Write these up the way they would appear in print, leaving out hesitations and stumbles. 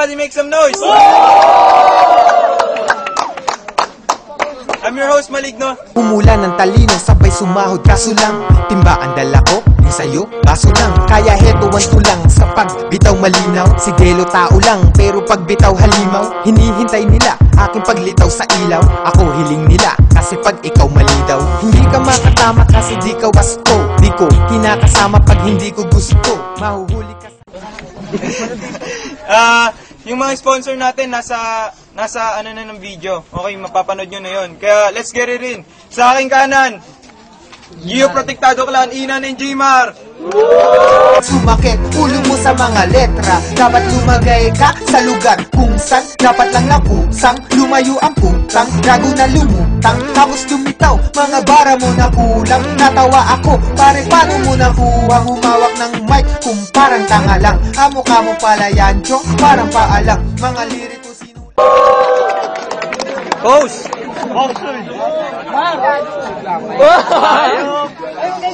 Everybody make some noise! I'm your host, Maligno. Pumula ng talino, sabay sumahod, kaso lang timba ang dala ko, yung sa'yo, baso lang. Kaya heto ang tulang, sa pagbitaw malinaw. Si Gelo tao lang, pero pagbitaw halimaw. Hinihintay nila, aking paglitaw sa ilaw. Ako hiling nila, kasi pag ikaw mali daw. Hindi ka makatama kasi di ka wasto. Di ko kinakasama pag hindi ko gusto. Mahuhuli ka Yung mga sponsor natin nasa ano na ng video. Okay, mapapanood nyo na yun. Kaya let's get it in. Sa aking kanan, Gio Protektado Clan, Inan and Jmar. Sumakit ulo mo sa mga letra. Dapat lumagay ka sa lugar kung saan dapat lang napusang. Lumayo ang putang, gago na lumutang. Tapos lumitaw, mga bara mo na kulang. Natawa ako, pare paano mo nakuha humawak ng mic kung parang tanga lang. Kamukha mo pala yan, chong, parang paalang. Mga liriko sino... Pose!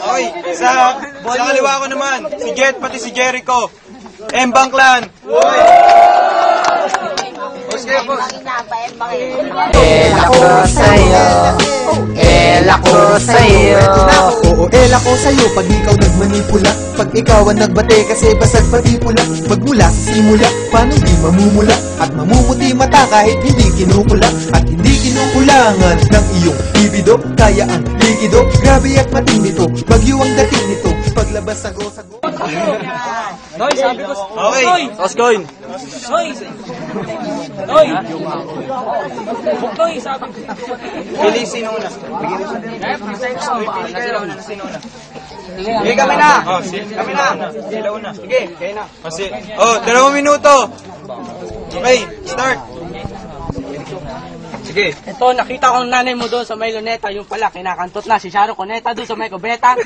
Okay, sa kaliwa ko naman, si Jet pati si Jericho. Embang Clan. Ela ko sa'yo, ela ko sa'yo. Oo, ela ko sa'yo pag ikaw nagmanipula. Pag ikaw ang nagbate kasi basag pati pula. Magmula sa simula, paano di mamumula? At mamumuti mata kahit hindi kinukula. At hindi kinukulangan ng iyong libido. Kaya ang likido, grabe at matindi to. Bagyo ang dating nito, paglabas sago-sago. Noy, sabi ko. Okay, let's go in. Noy. Noy. Noy, sabi ko. Pili sino una. Pili kayo una, sino una. Sige, kami na. Oh, kami na. Sila una. Sige, kayo na. Oh, 2 minuto. Okay, start. Sige. Ito, nakita ko ng nanay mo doon sa may luneta. Yung pala, kinakantot na si Sharo Coneta doon sa may kubeta.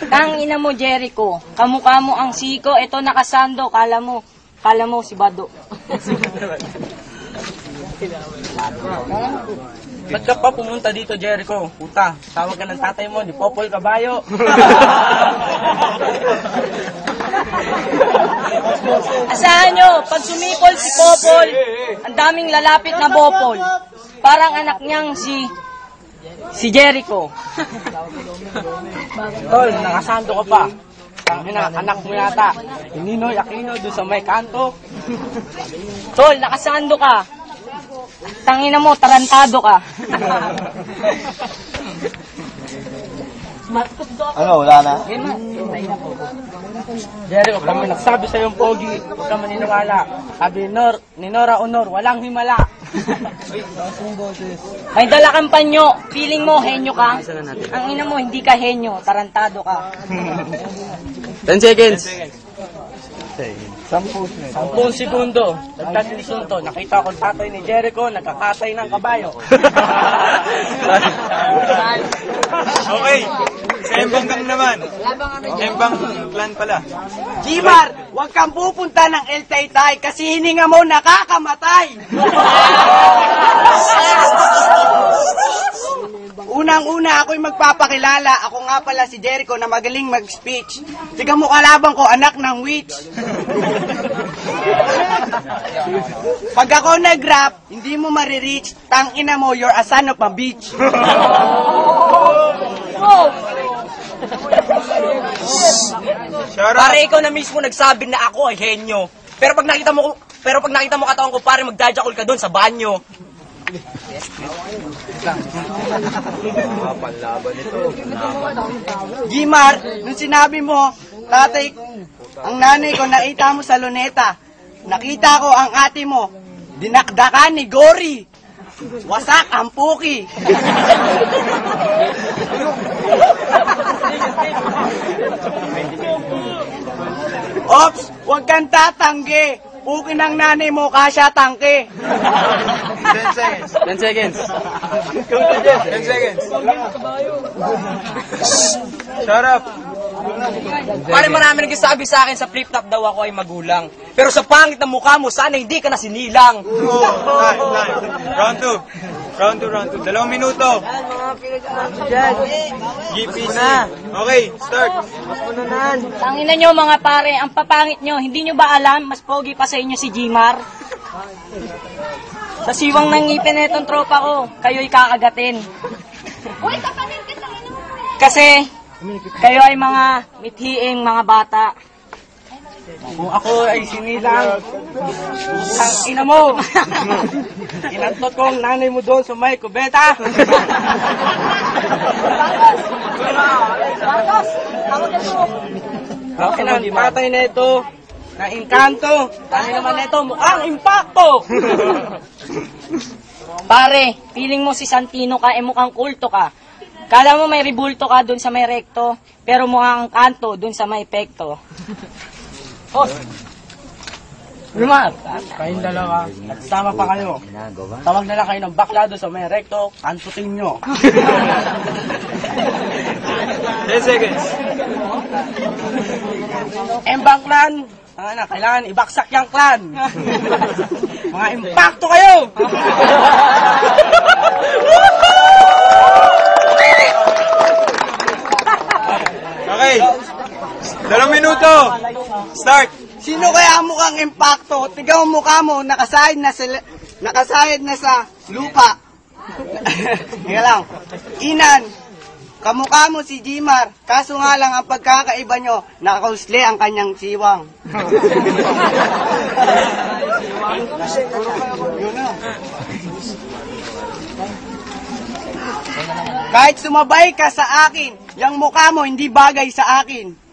Tangina mo, Jericho. Kamukha mo ang siko. Ito nakasando. Kala mo si Bado. Ba't ka pa pumunta dito, Jericho? Puta, tawag ka ng tatay mo, di Popol Kabayo. Asahan nyo, pag sumipol si Popol, ang daming lalapit na Bopol. Parang anak niyang si Jericho. Tol, nakasando ka pa. Anak mo yata. Ninoy Aquino doon sa may kanto. Tol, nakasando ka. Tangina mo, tarantado ka. Ano, wala na? Jericho, kami nagsabi sa yung pogi, huwag ka maniniwala. Sabi ni Nora Honor, walang himala. May dala kang panyo. Feeling mo, henyo ka? Ang ina mo, hindi ka henyo. Tarantado ka. 10 seconds. 10 segundo. Nagtatilisyon to. Nakita ko tatay ni Jericho, nagkakatay ng kabayo. Okay. Sa Embang Clan naman. Embang Clan pala. Jmar, huwag kang pupunta ng El Taytay kasi hininga mo nakakamatay. Unang-una ako'y magpapakilala. Ako nga pala si Jericho na magaling mag-speech. Tiga mo kalabang ko, anak ng witch. Pag ako nag-rap, hindi mo marireach. Tangina mo, you're a son of a bitch. Pare, ikaw na mismo nagsabi na ako ay henyo. Pero pag nakita mo katawan ko, pare, magdajakol ka doon sa banyo. Jmar, nung sinabi mo, tatay, ang nanay ko nakita mo sa luneta. Nakita ko ang ate mo, dinakdakan ni Gory. Wasak ang puki. Ops, huwag kang tatanggi. Puki ng nanay mo, kasya tangke. 10 seconds. 10 seconds. 10 seconds. Shut up. Pare, marami nagsasabi sa akin sa flip-top daw ako ay magulang. Pero sa pangit na mukha mo, sana hindi ka na sinilang. Round 2. 2. 2. 2. 2 minuto. GPC. Okay, start. Tanginan nyo mga pare, ang papangit nyo, hindi nyo ba alam, mas pogi pa sa inyo si Jimar? Sa siwang ng ngipin na itong tropa ko, kayo'y kakagatin. Kasi, kayo ay mga mithiing mga bata. Kung ako ay sinilang, ang ina mo, inantot ko ang nanay mo doon sa may kubeta. Okay na, patay na ito, na inkanto, patay naman na ito, mukhang impacto. Pare, feeling mo si Santino ka, mukhang kulto ka. Kala mo may ribulto ka dun sa may rekto, pero mukhang kanto dun sa may pekto. Lumar, kayong dalawa, at sama pa kayo. Tawag na lang kayo ng bakla doon sa may rekto, kantutin nyo. 10 seconds. Embang clan, kailangan ibaksak yung clan. Mga impacto kayo! Okay. 2 minuto. Start. Sino kaya mukhang impacto? Tigaw ang mukha mo, nakasahid na sa lupa. Teka lang. Inan, kamukha mo si Jimar, kaso nga lang ang pagkakaiba nyo, nakausli ang kanyang siwang. Yun na. Kahit sumabay ka sa akin, yung mukha mo hindi bagay sa akin.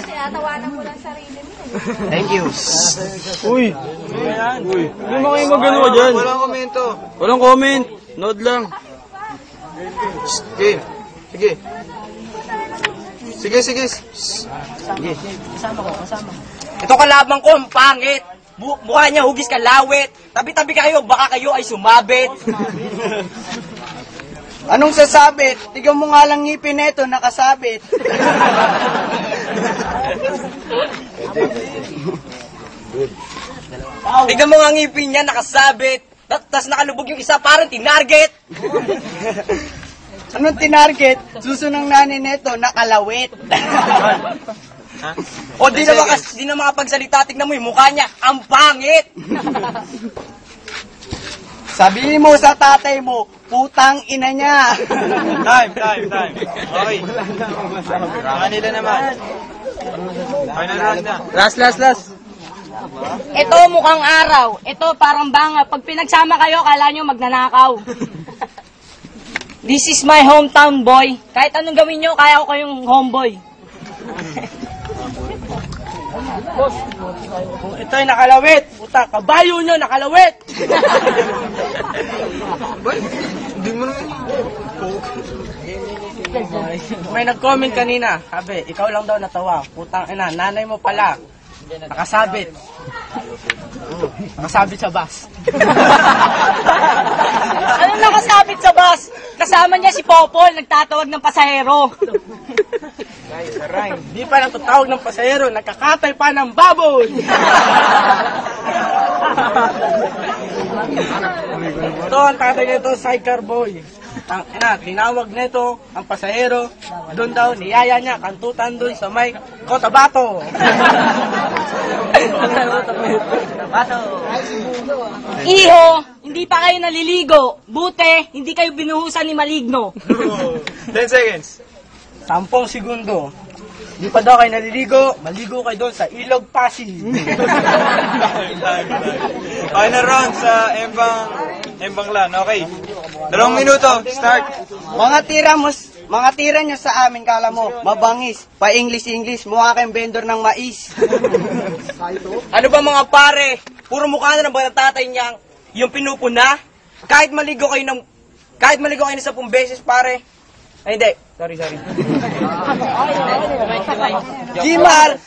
Tinatawanan mo lang sarili mo. Thank you. Hindi mo kayo magano ka dyan. Walang komento. Walang comment. Nod lang. Game. Sige. Ito kalabang ko, ang pangit. Mukha niya hugis kalawit. Tabi-tabi kayo, baka kayo ay sumabit. Anong sasabit? Tignan mo nga lang ngipin neto, nakasabit. Tignan mo nga ngipin niya, nakasabit. Tapos nakalubog yung isa, parang tinarget. Anong tinarget? Suso ng nanay neto, nakalawit. O di na makapagsalita, tignan mo yung mukha niya, ang pangit. Sabihin mo sa tatay mo, putang ina niya. Time. Okay. Kanila naman. Final round na. Last. Ito mukhang araw. Ito parang banga. Pag pinagsama kayo, kala nyo magnanakaw. This is my hometown boy. Kahit anong gawin nyo, kaya ko kayong homeboy. Kung ito'y nakalawit, puta, kabayo nyo nakalawit. Hindi mo naman. May nag-comment kanina, sabi, ikaw lang daw natawa. Putang ina, nanay mo pala. Nakasabit. Nakasabit sa bus. Anong nakasabit sa bus? Kasama niya si Popol, nagtatawag ng pasahero. Di pa nagtatawag ng pasahero, nakakatay pa ng baboy. Ito ang tatay nito, sidecar boy. Tinawag nito ang pasahero, doon daw, niyaya niya, kantutan doon sa may Cotabato. Iho, hindi pa kayo naliligo. Bute, hindi kayo binuhusan ni Maligno. 10 seconds. 10 segundo. Di pa daw kayo naliligo, maligo kayo doon sa Ilog Pasig. Final round sa Embang Lan. Okay. 2 minuto. Start. Mga tira nyo sa amin, kala mo, mabangis, pa-English, mukha kayong vendor ng mais. Ano ba mga pare? Puro mukha na ng mga tatay niya yung pinupuna. Kahit maligo kayo ng 10 beses, pare. Ay, hindi. Sorry. Jimar,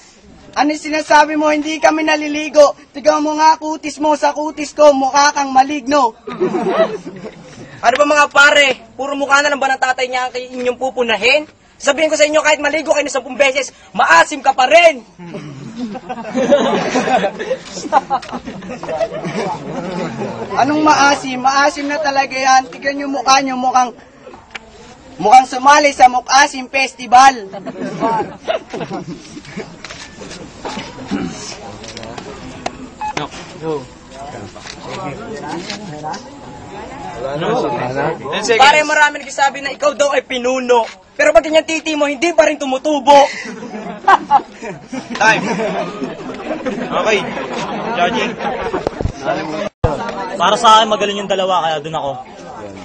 ano sinasabi mo, hindi kami naliligo. Tignan mo nga kutis mo sa kutis ko, mukha kang maligno. Ano ba mga pare? puro mukha na lang ba ng tatay niya ang inyong pupunahin? Sabihin ko sa inyo, kahit maligo kayo ng 10 beses, maasim ka pa rin! Anong maasim? Maasim na talaga yan. Tignan yung mukha nyo, mukhang sumali sa Mukasim Festival. Pare, marami nagsasabi na ikaw daw ay pinuno. Pero pag ganyan titi mo, hindi pa rin tumutubo. Time. Okay. Judging. Para sa akin, magaling yung dalawa, kaya dun ako.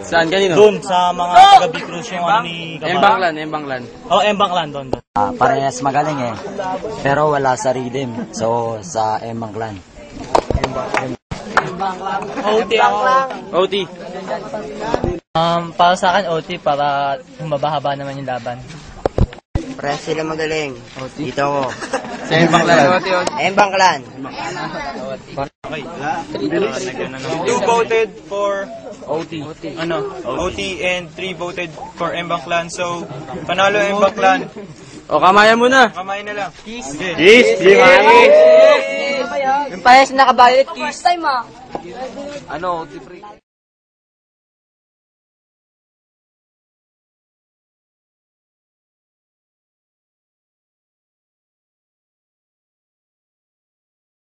Saan kanino? Dun, sa mga taga Bicruz yung ano ni Kabal. Embanglan. Oh, Embanglan, doon. Parehas magaling eh. Pero wala sa rhythm. So, sa Embang Clan. OT ako. OT. Para sa akin, OT, para humaba-haba naman yung laban. Parehas sila magaling. Dito ako. Sa Embanglan. Embang Clan. Okay. Two voted for OT. OT and 3 voted for Embang Clan. So, panalo Embang Clan. O, kamayan mo na. Kamay na lang. Sige. Yes, Yung parehas nakabayot, First time ah. Ano, OT free?